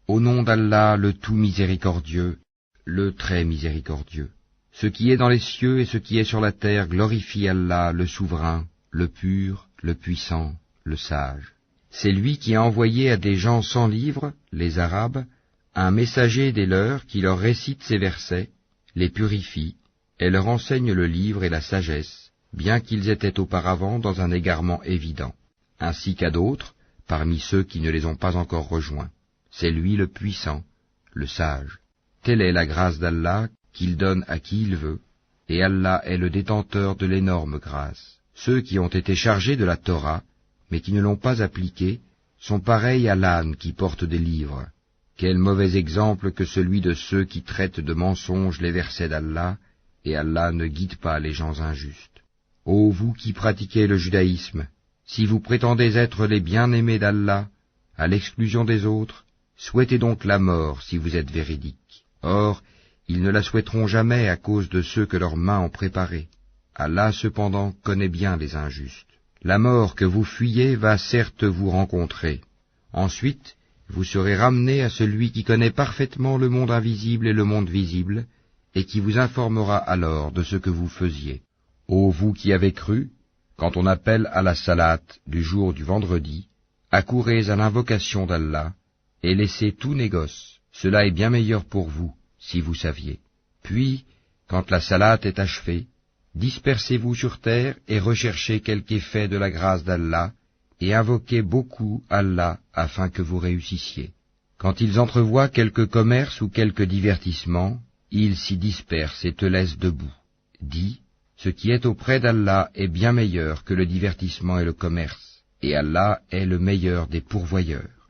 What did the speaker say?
Au nom d'Allah, le tout miséricordieux, le très miséricordieux. Ce qui est dans les cieux et ce qui est sur la terre glorifie Allah, le souverain, le pur, le puissant, le sage. C'est lui qui a envoyé à des gens sans livre, les Arabes, un messager des leurs qui leur récite ces versets, les purifie, et leur enseigne le livre et la sagesse, bien qu'ils étaient auparavant dans un égarement évident, ainsi qu'à d'autres, parmi ceux qui ne les ont pas encore rejoints. C'est lui le puissant, le sage. Telle est la grâce d'Allah qu'il donne à qui il veut, et Allah est le détenteur de l'énorme grâce. Ceux qui ont été chargés de la Torah, mais qui ne l'ont pas appliquée, sont pareils à l'âne qui porte des livres. Quel mauvais exemple que celui de ceux qui traitent de mensonges les versets d'Allah, et Allah ne guide pas les gens injustes. Ô vous qui pratiquez le judaïsme, si vous prétendez être les bien-aimés d'Allah, à l'exclusion des autres, souhaitez donc la mort si vous êtes véridiques. Or, ils ne la souhaiteront jamais à cause de ceux que leurs mains ont préparés. Allah cependant connaît bien les injustes. La mort que vous fuyez va certes vous rencontrer. Ensuite, vous serez ramenés à celui qui connaît parfaitement le monde invisible et le monde visible, et qui vous informera alors de ce que vous faisiez. Ô vous qui avez cru, quand on appelle à la salate du jour du vendredi, accourez à l'invocation d'Allah, et laissez tout négoce. Cela est bien meilleur pour vous, si vous saviez. Puis, quand la salate est achevée, dispersez-vous sur terre et recherchez quelque effet de la grâce d'Allah, et invoquez beaucoup Allah afin que vous réussissiez. Quand ils entrevoient quelque commerce ou quelque divertissement, ils s'y dispersent et te laissent debout. Dis, ce qui est auprès d'Allah est bien meilleur que le divertissement et le commerce, et Allah est le meilleur des pourvoyeurs.